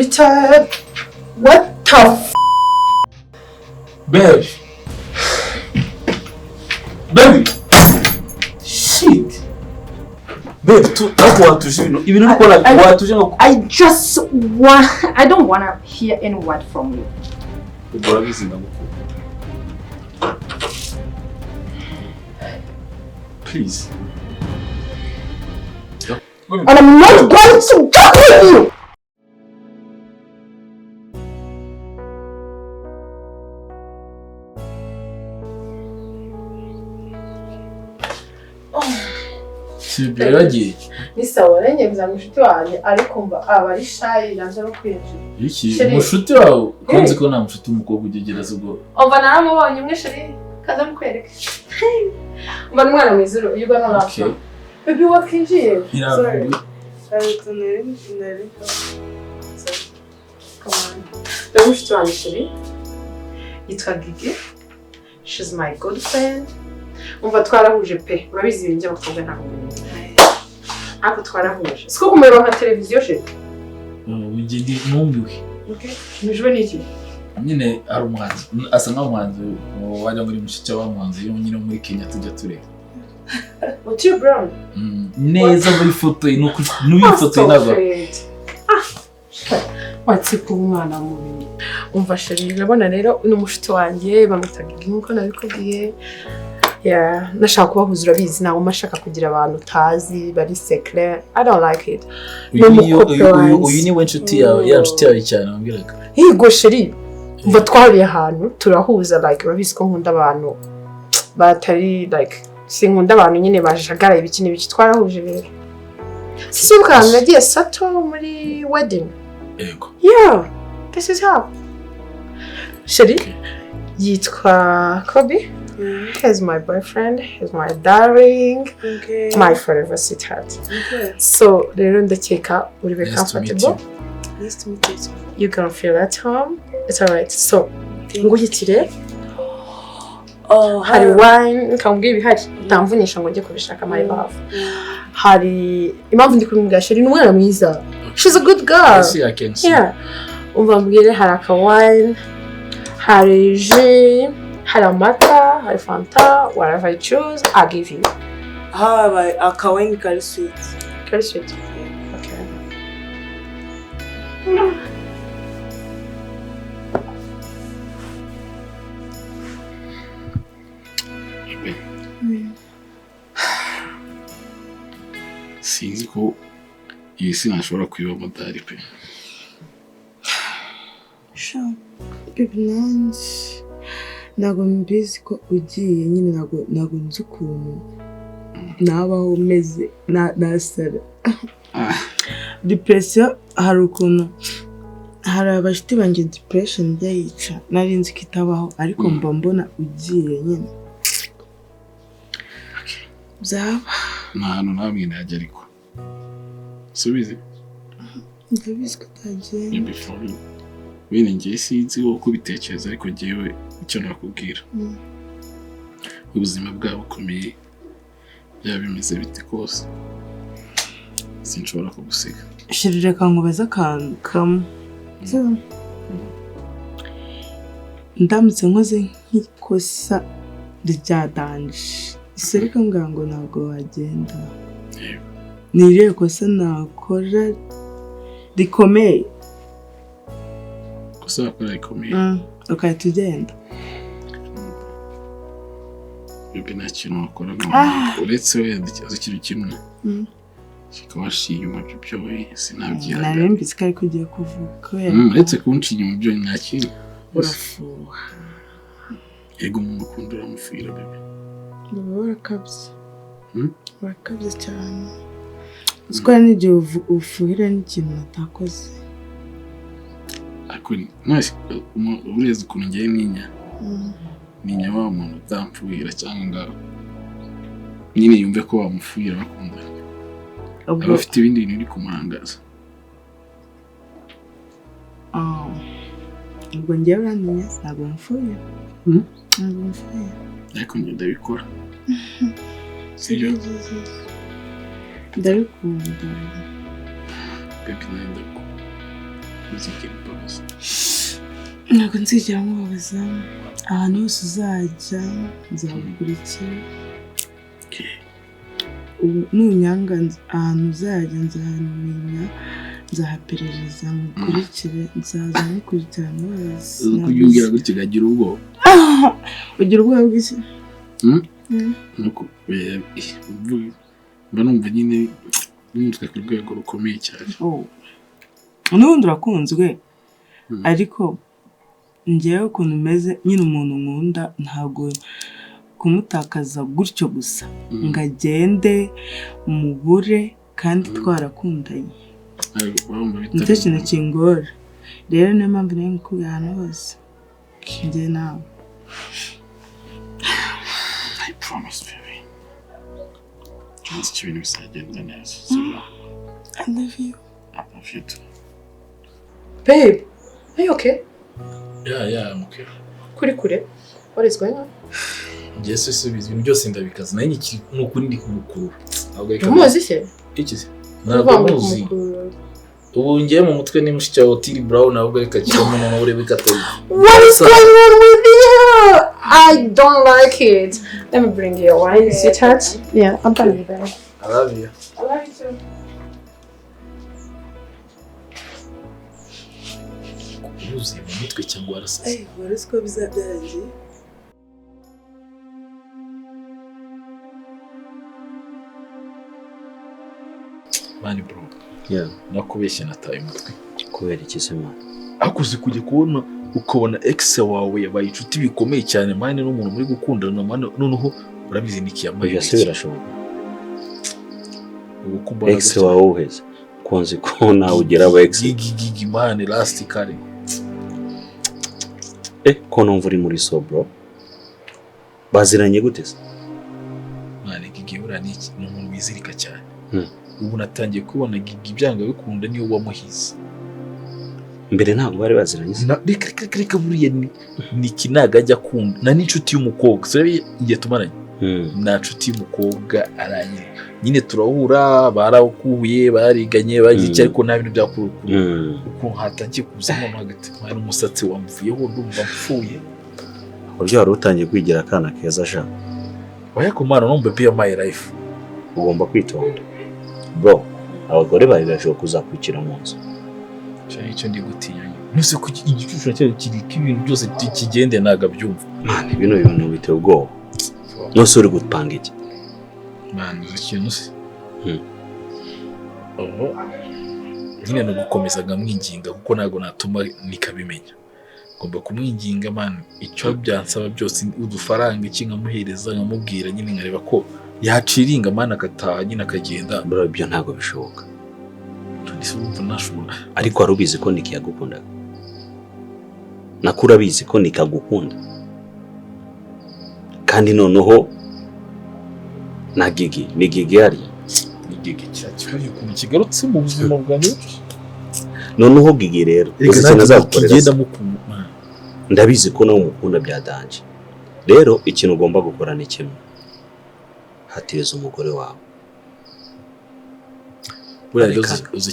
tired. What the f? Babe. Baby. Shit. Babe, I just want. I don't want to hear any word from you. Please. And I'm not going to talk with you. Sibiragiye. Nisawa renye bizangushiti wanjye ariko mba abari shy nanze no kwinjira. Iki mushuti wawe konzi ko nta mushuti umukobwa ugegereza ubwo. Umva naramubonye umwe sheri kaza mukwereke. Umva n'umwana mwizero you gonna laugh. Baby wakinjiye. Sorry. Come on. Ndamushiti wanjye sheri. Yitwa Gigi. She's my good friend. Umva twarahuje pe urabizi ibintu by'abakobwa ntabwo ako twarahuje siko kumera nka televiziyo she wigende numbiwe okay nijwe niki nyine ari umuhanzi asa nk'umuhanzi wajya muri mushiki w'umuhanzi yo nyine muri Kenya tujya tureba Otile Brown neza muri foto nuko nubifoto ntabwo watsipa umwana mubi umva sheri urabona rero n'umushiti wanjye bamutaga nkuko nabikubwiye yeah, nashaka kubahuza urabizi nawe mashaka kugira abantu utazi bari secret. I don't like it. Uyu ni wenshuti yawe ya nshuti yawe cyane ambiraga. Higo sheri. Mva twariye ahantu turahuza like urabizi ko nkunda abantu batari like sinkunda abantu nyine bajagara ibiki n'ibiki twarahuje rero. Sibuka nagiye sato muri wedding. Yego. Yeah. This is how. Sheri yitwa Kobe. He's my boyfriend, he's my darling, my forever sweetheart. So, rero ndakeka uri be comfortable. Nice to meet you. You're gonna feel at home. It's alright. So, nguhitire. Hari wine, kambwiye bihari. Ndamvunisha ngo njye kubishaka my love. Hari impamvu ndi kumubwira sheri n'umwana mwiza. She's a good girl. Yes, I can see. Yeah. Umva mbwire hari aka wine, hari jus, hari amata, hari fanta, whatever you choose, I'll give you. A kawaii very sweet. Very sweet. Okay. Sinzi ko iyi si nashobora kwiba modari pe. Sure. Baby Nancy. Ntabwo mbizi ko ugiye nyine ntabwo nzi ukuntu nabaho meze nasara depression hari ukuntu hari abashiti banjye depression byayica nari nzi ko itabaho ariko mba mbona ugiye nyine byaba nta hantu namwe najya ariko subize ndabizi ko utagiye bene ngiye sinzi uko bitekereza ariko ngewe icyo nakubwira ubuzima bwabo bukomeye byaba bimeze bite kose sinshobora kugusiga shiri reka nkubaza akantu kamwe ndamutse nkoze nk'ikosa ryadanje ise reka mbwira ngo ntabwo wagenda ni irihe kosa nakora rikomeye wakora rikomeye ukahita ugenda bibi nta kintu wakora uretse wenda ikibazo kiri kimwe kikabasha inyuma by'ibyoye sinabyihaga nari mbizi ko ariko ugiye kuvuga uretse kunca inyuma by'ibyoye nta kintu urafuha yego umuntu ukunda uramufuhira bibi urakabye cyane uzi ko hari n'igihe ufuhira n'ikintu natakoze ariko ureze ukuntu ngiye ninya wa muntu utamfuhira cyangwa nyine yumve ko wamufuhira bakundana aba afite ibindi bintu uri kumurangaza ubwo ngewe uraniye ntabwo mfuhira ntabwo mfuhira ariko njye ndabikora sibyo ndabikunda baby nawe ndabikunda uzigera imbabazi. Ntabwo nzigera mubabaza, ahantu hose uzajya nzagukurikira. Nunyanga ahantu uzajya nzahamenya, nzahaperereza mukurikire, nzaza mukurikirana wese. Kujya umbwira gutyo ukagira ubwoba. Ugira ubwoba bw'iki? Nuko mba numva nyine n'umutwe ku rwego rukomeye cyane. N'ubundi urakunzwe, ariko njyewe ukuntu umeze nyine umuntu nkunda ntabwo kumutakaza gutyo gusa ngo agende mubure kandi twarakundanye. Nicyo kintu kingora. Rero niyo mpamvu nawe ngukubye ahantu hose njye nawe. I promise baby. Nzi ko ibintu bizagenda neza. I love you. I love you too. Babe, are you okay? Yeah, I'm okay. Kuri, what is going on? Yesu subiza ibintu byose ndabikaza naye iki n'ukuri ndi kumukuru. Umuzi se? Iki se? Ntabwo muzi. Ubu ngiye mu mutwe ni mushiki wa Otili Brown ahubwo reka kiramo no urebe katari. What is going on with you? I don't like it. Let me bring you a wine, sweetheart. Yeah, I'm coming back. I love you. I love you too. Uzi mu mutwe cyangwa arasaze. Wari ko bizabyarangiye? Mani bro. Yeah. Nakubeshya nataye umutwe. Kubera iki se man? Akuze kujya kubona ukabona ex wawe yabaye inshuti bikomeye cyane mani n'umuntu muri gukundana mani noneho urabizi nikiyamaye. Ibyo se birashoboka. Ubu kubona Ex wawe uheze. Konzi ko nawe ugera aba ex. Gigi mani last kare. Ko numva uri muri so bro. Baziranye gute se? Mani Gigi urani iki n'umuntu wizirika cyane. Ubu natangiye kubona Gigi byanga bikunda niyo wamuhize. Mbere ntabwo bari baziranye. Reka buriye ni kinaga ajya kunda na n'inshuti y'umukobwa. Sabe igiye tumaranye. Na nshuti y'umukobwa aranye. Nyine turahura barakuhuye bariganye bagiye ariko nta bintu byakurukuru. Uko hatangiye kuzamo hagati mwana umusatsi wamvuyeho ndumva mfuye. Uryo wari utangiye kwigira akana keza sha. Oya kumana no baby of my life. Ugomba kwitonda. Bro, abagore bari bashoboka kuzakwikira mu nzu. Cyane icyo ndi gutinya. Nuse ku igicusho cyayo kiri kibintu byose kigende naga byumva. Man, ibintu biteye ubwoba. Nose uri gupanga iki? Man, ikintu se. Nyine no gukomezaga mwinginga kuko nago natuma nikabimenya. Ngomba kumwinginga man, icyo byansaba byose udufaranga iki nkamuhereza nkamubwira nyine nkareba ko yaciringa man akataha nyine akagenda. Bro, ibyo ntago bishoboka. Ndisumva nashobora. Ariko arubizi ko Niki yagukunda. Nakura bizi ko Niki agukunda. Kandi noneho na Gigi, ni Gigi yari. Ni Gigi cyane ukuntu kigarutse mu buzima bwanjye. Noneho Gigi rero, uzikina kugenda mukunda. Ndabizi ko nawe umukunda byadanje. Rero ikintu ugomba gukora ni kimwe. Hatiriza umugore wawe. Buriya uzi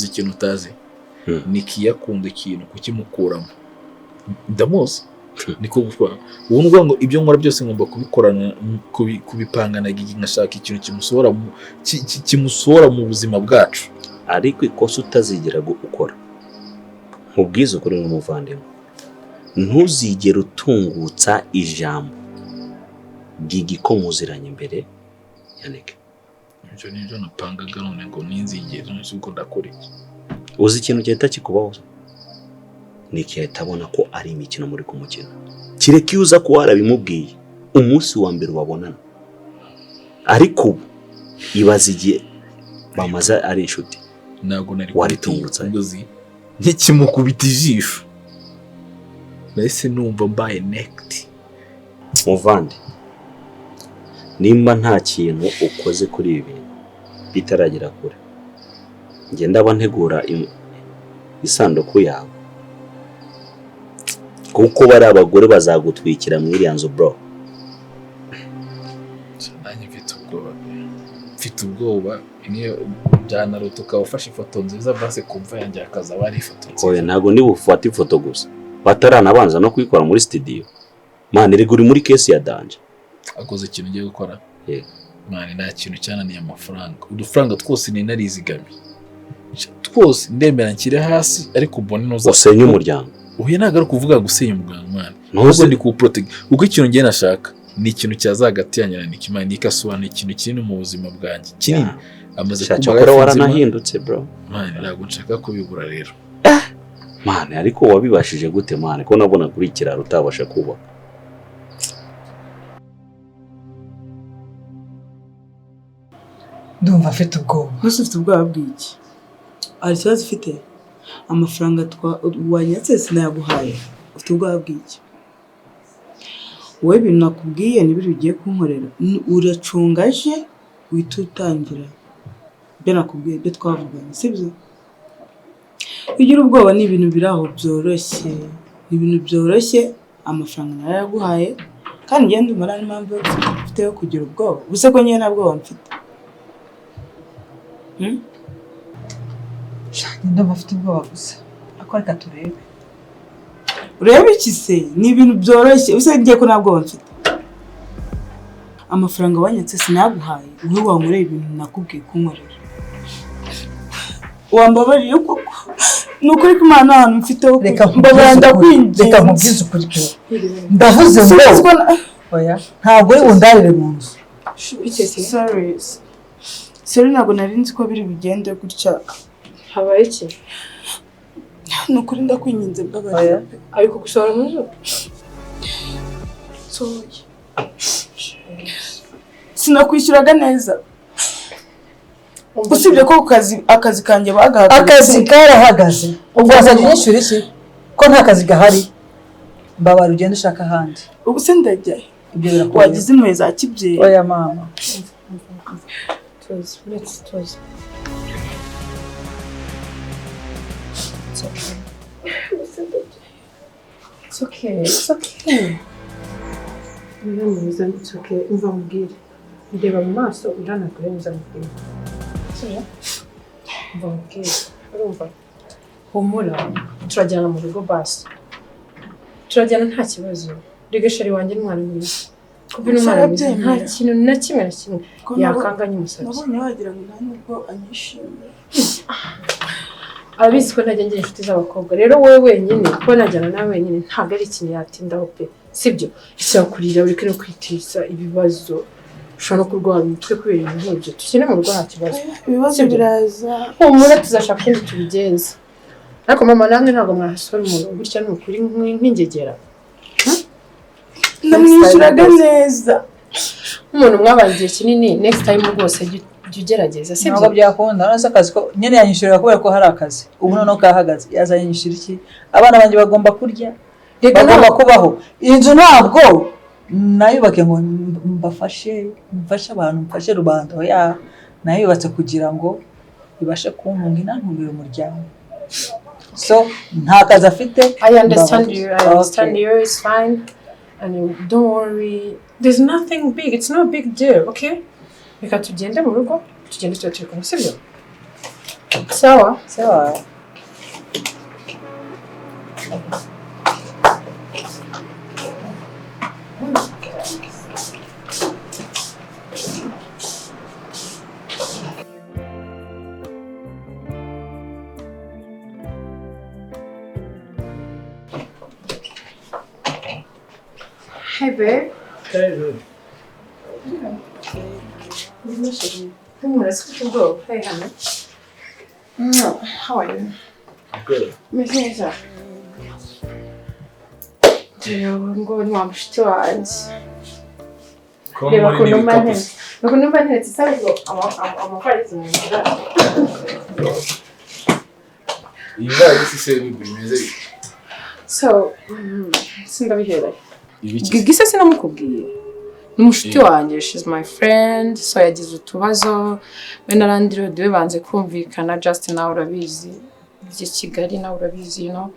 ikintu utazi. Niki yakunda ikintu kukimukuramo. Ndamuzi. Niko gukora. Ubu n'ubwo ngo ibyo nkora byose ngomba kubikorana kubipanga na Gigi ngashaka ikintu kimusohora mu buzima bwacu. Ariko ikosa utazigera gukora. Nkubwiza ukuri nk'umuvandimwe. Ntuzigera utungutsa ijambo Gigi ko muziranye imbere yaneke. Ibyo nibyo napangaga none ngo ninzigera n'uko ndakora iki. Uzi ikintu cyahita kikubaho. Niki yatabona ko ari imikino muri kumukina. Kireke uza ko warabimubwiye umunsi wa mbere wabonana. Ariko ibaza igihe bamaze ari inshuti. Nago nari waritungutsa ngozi nkimukubita ijisho. Nahise numva mbaye necked. Muvandi, nimba nta kintu ukoze kuri ibi bintu bitaragera kure, nge ndaba ntegura isanduku yawe kuko bari abagore bazagutwikira mwiriya nzu bro. Nanjye mfite ubwoba ubwoba niyo byanaruta ukaba ufashe ifoto nziza base kumva yanjye akazaba ari ifoto nziza. Oya ntago ndi bufate ifoto gusa bataranabanza no kuyikora muri studio. Man iri guri muri case ya danje. Akoze ikintu ugiye gukora. Yego. Man nta kintu cyananiye amafaranga. Udufaranga twose ni narizigami. Twose ndemera nkire hasi ariko ubone nuza usenya umuryango. Uhuye ntago kuvuga gusenya umuryango man. Ntuze ndi ku protect. Uko ikintu ngiye nashaka ni ikintu cyazagati yanyana n'ikimana nikasubana ikintu kinini mu buzima bwanjye. Kinini. Amaze kuba waranahindutse bro. Man ntago nshaka kubigura rero. Man ariko wabibashije gute man ko nabona kuri kiraro utabasha kuba. Ndumva afite ubwoba. Ufite ubwoba bw'iki? Ari ikibazo ufite? Amafaranga wanyatse sinayaguhaye. Ufite ubwoba bw'iki? Wowe ibintu nakubwiye n'ibiri ugiye kunkorera. Uracungaje uhita utangira. Ibyo nakubwiye ibyo twavuganye sibyo? Ugira ubwoba ni ibintu biri aho byoroshye. Ibintu byoroshye amafaranga narayaguhaye kandi ngende umara n'impamvu ufite yo kugira ubwoba. Ubuse ko nyine nta bwoba mfite. Ndumva afite ubwoba gusa. Ako reka turebe. Urebe iki se? Ni ibintu byoroshye. Ubuse ngiye ko nta bwoba mfite. Amafaranga wanyatse sinaguhaye. Wowe wankoreye ibintu nakubwiye kunkorera. Wambabariye koko. Nukuri ko Imana ahantu mfite ho. Mbabara ndakwinginze. Reka nkubwize ukuri pe. Ndavuze ngo oya ntabwo uri bundarire mu nzu. Sorry ntabwo nari nzi ko biri bigende gutya. Habaye iki? Nukuri ndakwinginze mbabariye. Ariko gushora mu nzu? Sorry. Sinakwishyuraga neza. Usibye ko akazi kanjye bagahagaze. Akazi karahagaze. Ubwo wazanye inyishuri iki? Ko nta kazi gahari. Mbabara ugenda ushaka ahandi. Ubu se ndajya. Ibyo birakomeye. Wagize impuhwe za kibyeyi. Oya mama. Tuzi. It's okay. It's okay. Umva mubwire. Ndeba mu maso uranakure nza mubwire. Umva mubwire. Urumva? Humura. Turajyana mu rugo basi. Turajyana nta kibazo. Rigashari wanjye n'umwana mwiza. Kubino umwana mwiza nta kintu na kimwe yakanganye umusatsi. Nabonye wagira ngo nta nubwo anyishimira. Abizi ko najya ngira inshuti z'abakobwa. Rero wowe wenyine ko najyana nawe wenyine ntabwo ari ikintu yatindaho pe. Sibyo? Ishakurira uri no kwitisa ibibazo. Ushobora no kurwara umutwe kubera ibintu nk'ibyo. Tukine mu rugo nta kibazo. Ibibazo biraza. Humura tuzashaka ikindi tubigenza. Ariko mama namwe ntabwo mwahasora umuntu gutya n'ukuri nk'ingegera. Namwishyuraga neza. Umuntu mwabangiye kinini next time rwose jya ugerageza sibyo? Ntabwo byakunda. Urasa akazi ko nyene yanyishyurira kubera ko hari akazi. Ubu noneho kahagaze. Yazanyishyura iki? Abana banjye bagomba kurya. Bagomba kubaho. Inzu ntabwo nayubake ngo mfashe abantu mfashe rubanda. Oya nayubatse kugira ngo ibashe kuntunga inantungira umuryango. So nta kazi afite. I understand you. It's fine. And don't worry. There's nothing big. It's no big deal, okay? Reka tugende mu rugo, tugende turi kumwe sibyo? Sawa. Hey babe. Hey. Hey hano. How are you? Good. Meza. Ngo ni wamushiti wanjye. Reba ko numva ntetse sabwo amafaranga mu nzira. Iba isi bimeze. So, sindabihera. Gisa sinamukubwiye. N'umushiti wanjye, she's my friend, so yagize utubazo we narandiro de banze kumvikana just now urabizi. Bye Kigali na urabizi you know.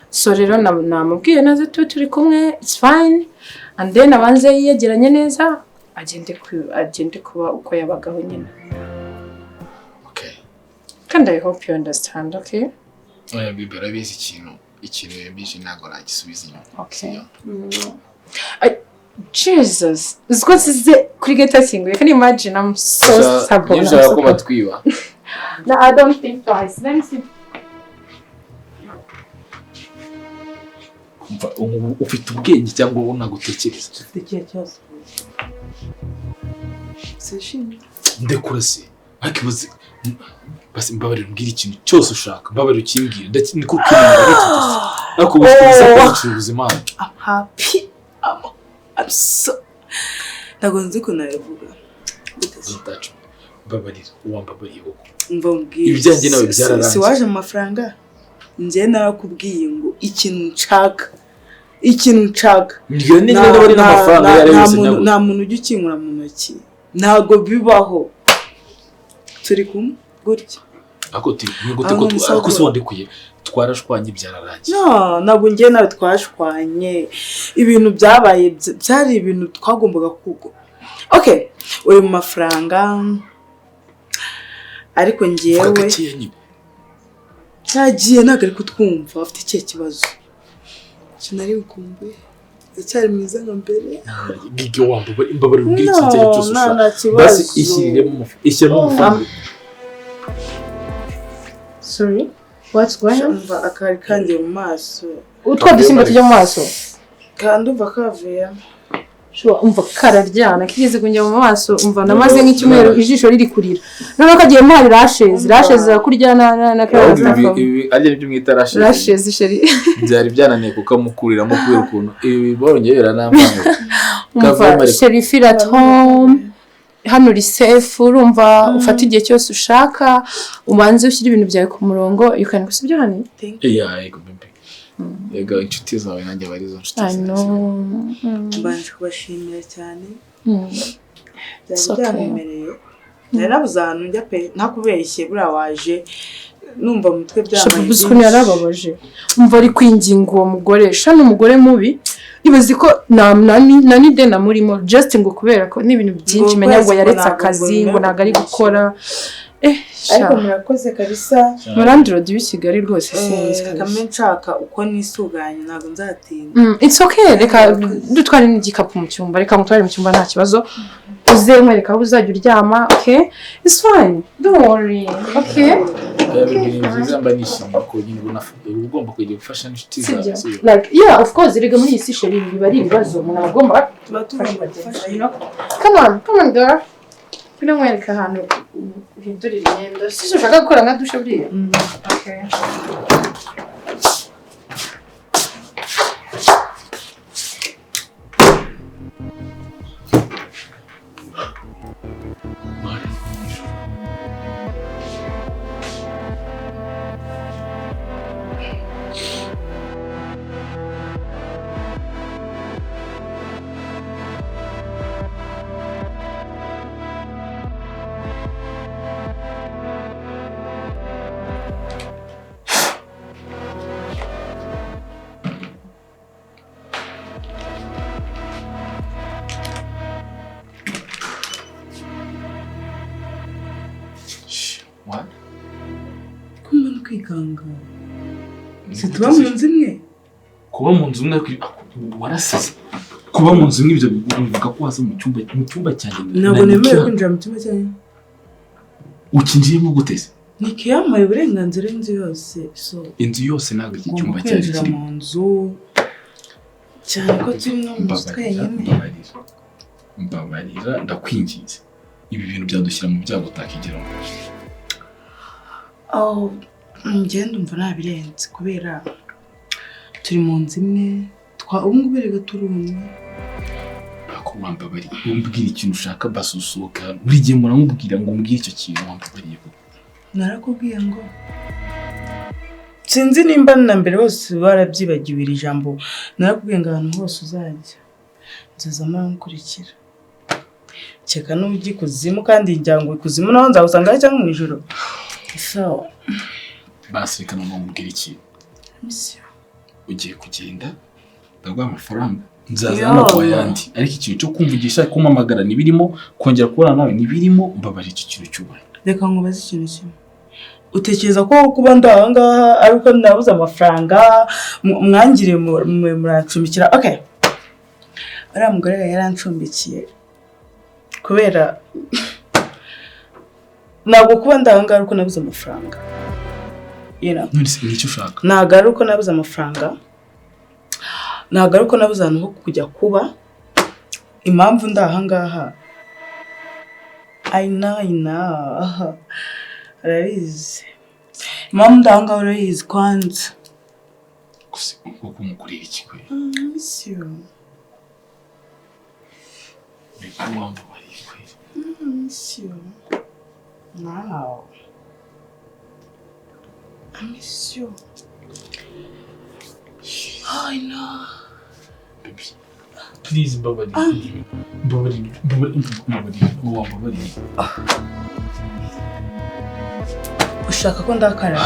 So rero namubwiye naze turi kumwe, it's fine. And then abanze yegeranye neza agende kuba uko yabagaho nyine. And I hope you understand, okay? Oya bibi arabizi ikintu yabije ntago nagisubiza inyuma. Okay. Jesus, it's got to cricket thing. You can imagine I'm so stubborn. No, I don't think twice. Let me see. Ufite ubwenge cyangwa ubona gutekereza. Ufite cyose. Sishimye. Ndekurase. Akibaze basi mbabarira mbwira ikintu cyose ushaka. Mbabarira ukimbwira. Ndetse niko kwinanga ariko ubuzima ubuzima. I'm happy. I'm so nzi ko nabivuga. Zitacu. Mbabarira uwambabariye uko. Umva mbwira. Ibyanjye nawe byararangiye. Si waje mu mafaranga. Nje narakubwiye ngo ikintu nshaka. Mbwira niba bari n'amafaranga yari yose nabo. Nta muntu ujya ukinkura mu ntoki. Ntago bibaho. Turi kumwe gutya. Ako tiri gute ko sondekuye twarashwanye byararangiye. No, ntabwo ngiye nawe twashwanye. Ibintu byabaye byari ibintu twagombaga kugo. Okay, uri mu mafaranga. Ariko ngiyewe cyagiye ntabwo ari kutwumva afite ikihe kibazo. Kinari ukumbe. Icyari mwiza nka mbere. Gige wambo imbabare ubwiki cyane cyose ushaka. Basi ishyiremo amafaranga. Sorry. What's going on? Akari kandi mu maso. Utwa dusimba tujya mu maso. Kandi umva kavuye. Sho umva kararyana kigeze kunjya mu maso umva namaze nk'icyumweru ijisho riri kurira. None kagiye mpari rashes zakuryana na karasta. Arya byo mwita rashes sheri. Byari byananiye kukamukuriramo kubera ukuntu ibi borongera n'amanga. Umva sheri feel at home. Hano uri safe urumva ufata igihe cyose ushaka umanze ushyira ibintu byawe ku murongo you can gusubya hano. Yeah, yego baby. Yego inshuti zawe nanjye bari zo nshuti. I know. Mbanje kubashimira cyane. Byanyemereye. Narabuze ahantu njya pe ntakubeshye bura waje numva mutwe byamaye. Shabuskuni yarababaje. Umva ari kwinginga uwo mugore shano umugore mubi. Ibazi ko nani de namurimo just ngo kubera ko n'ibintu byinshi menya ngo yaretse akazi ngo naga ari gukora. Ariko murakoze kabisa. Murandiro di Kigali rwose sinzi kame nshaka uko nisuganye ntago nzatinda. It's okay reka dutware n'igikapu mu cyumba reka mutware mu cyumba nta kibazo. Uzemwereka aho uzajya uryama, okay? It's fine. Don't worry. Okay? Like, yeah, of course, rega muri isi sheri biba ari ibibazo umuntu agomba Come on girl. Bino mwereka hano uhindurira imyenda. Sisi ushaka gukora nka dushe buriya. Okay. kwikanga. Situba mu nzu imwe. Kuba mu nzu imwe warasize. Kuba mu nzu imwe ibyo bivuga ko waza mu cyumba cyanjye. Ntabwo nemerewe kwinjira mu cyumba cyanjye. Ukinjiyemo guteze. Niki yamaye uburenganzira inzu yose. So inzu yose ntabwo iki cyumba cyanjye kiri mu nzu. Cyane ko tumwe mu nzu twenyine. Mbabarira ndakwinginze. Ibi bintu byadushyira mu byago utakigeraho. Ngenda umva nabirenze kubera turi mu nzu imwe ubungubu rega turi umwe. Ako wambabari umbwira ikintu ushaka basusuka buri gihe muramubwira ngo umbwire icyo kintu wambabariye. Narakubwiye ngo sinzi nimba na mbere hose barabyibagiwe iri jambo. Narakubwiye ngo ahantu hose uzajya nzaza murankurikira. Cyeka n'ugi kuzimu kandi njyango kuzimu naho nzawusanga cyangwa mu ijoro. So basi reka numubwira iki ugiye kugenda ndagwa amafaranga nzaza no kwa yandi ariko ikintu cyo kumvugisha kumamagara nibirimo kongera kubona nawe nibirimo mbabari iki kintu cyubaye. Reka nkubaze ikintu kimwe utekereza ko kuba ndahangaha ariko nabuze amafaranga mwangire murancumbikira? Okay, ariya mugore yarancumbikiye kubera ntabwo kuba ndahangaha ariko nabuze amafaranga, nicyo ushaka. ntabwo ari uko nabuze amafaranga, ntabwo ari uko nabuze ahantu ho kujya kuba. Impamvu ndahangaha I know arabizi. Impamvu ndahangaha urayizi kwanza. Gusa uko umukorera iki kwe? Miss you. Reka wamva bari kwe. Miss you. Now. I miss you. I know. Baby, please, Babadi. Babadi. Ushaka ko ndakara?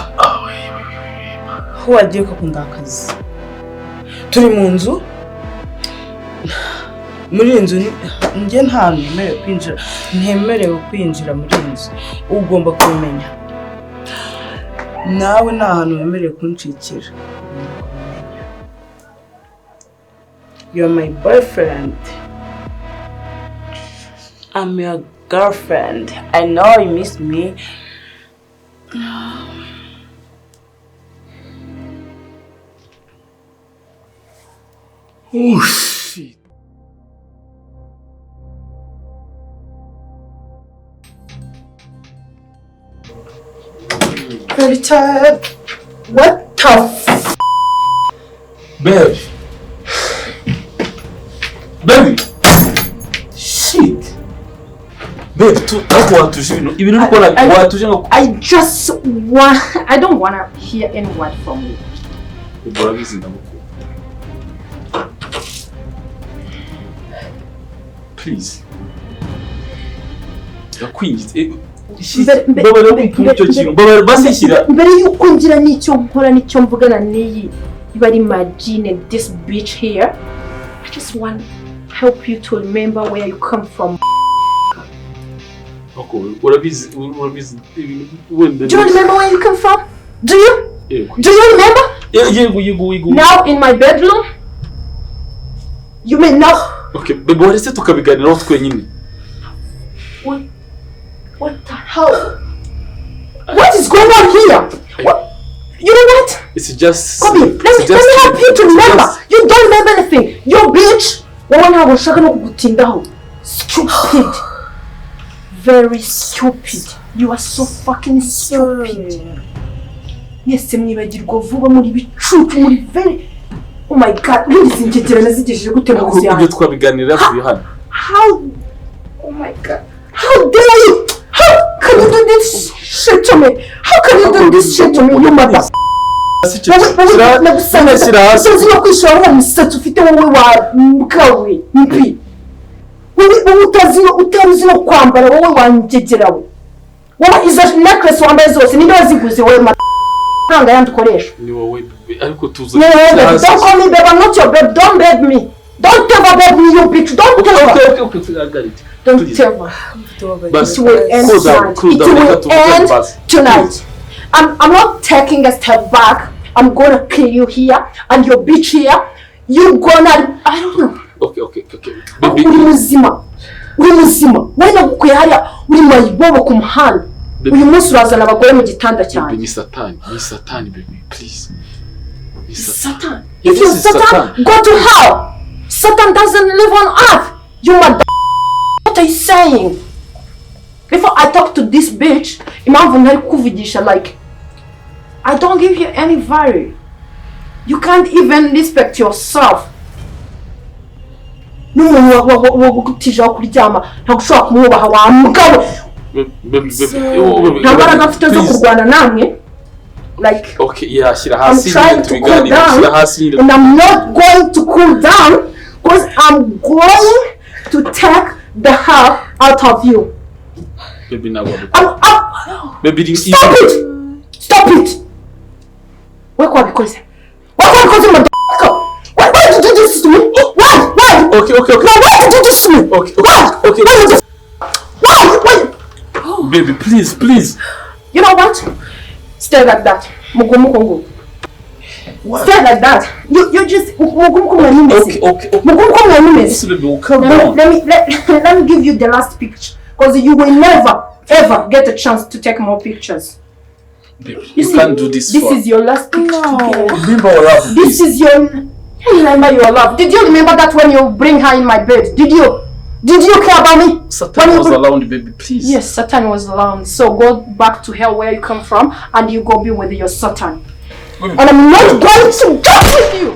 Ho wagiye ko kundakaza. Turi mu nzu. Muri inzu njye nta ntemerewe kwinjira muri inzu. Ugomba kubimenya. Nawe nta hantu wemerewe kunshikira. You're my boyfriend. I'm your girlfriend. I know you miss me. Oh shit. Very tired. What the f? Babe. Baby. Shit. Babe, ibintu ukora watuje ngo I don't want to hear any word from you. Urabizi ndamukunda. Please. Yakwingize. Mbere yuko ngira n'icyo nkora n'icyo mvugana n'iyi iba ari imagine this bitch here. I just want to help you to remember where you come from. Okay, urabizi. Do you remember where you come from? Do you? Yeah. Do you remember? Yego. Now in my bedroom? You mean now? Okay, babe, waretse tukabiganiraho twenyine. What the hell? What is going on here? What? You know what? It's just... Kobe, let me help you to remember. You don't remember anything. You bitch. Stupid. Very stupid. You are so fucking stupid. Yes, mwibagirwa vuba muri bicucu muri very... Oh my god, ngize ngegerana zigejeje gute mu buzima. Ibyo twabiganira kuri hano. How? Oh my god. How dare you? How can you do this shit to me? How can you do this shit to me, you mother? Sinzi no kwishora uwo musatsi ufite wowe wa mkawe mpi. Wowe utazi no kwambara wowe wangegera we. Wowe izo necklace wambaye zose ninde waziguze wowe nanga yandukoresha. Ni wowe ariko tuza. Don't call me babe, I'm not your babe. Don't beg me. Don't ever beg me, you bitch. Don't ever. Okay, I got it. Don't ever. It will end tonight. It will end tonight. I'm not taking a step back. I'm gonna kill you here and your bitch here. You gonna... I don't know. Okay. Uri muzima. Wena nagukuye hariya uri mayibobo ku muhanda. Uyu munsi urazana abagore mu gitanda cyane. Ni satani baby, please. Satan. If you're Satan, go to hell. Satan doesn't live on earth. You mother. What are you saying? Before I talk to this bitch, impamvu ntari kuvugisha like I don't give you any value. You can't even respect yourself. N'umuntu wagutijeho kuryama ntabwo ushobora kumwubaha wa mugabo. Nta mbaraga mfite zo kurwana namwe. Like, okay, yeah, I'm trying to cool down, and I'm not going to cool down because I'm going to take the heart out of you. Baby, now baby, stop it! What because my why did you do this to me? Why? Okay. No, why did you do this to me? Okay. Why? Baby, please. You know what? Stay like that. Stay like that. You just Okay. Calm down. Let me give you the last picture, because you will never ever get a chance to take more pictures. Babe, you can't do this. This is your last picture. Remember our love. This is your. Remember your love. Did you remember that when you bring her in my bed? Did you care about me? Satan was around, baby, please. Yes, Satan was around. So go back to hell where you come from, and you go be with your Satan. And I'm not going to get with you.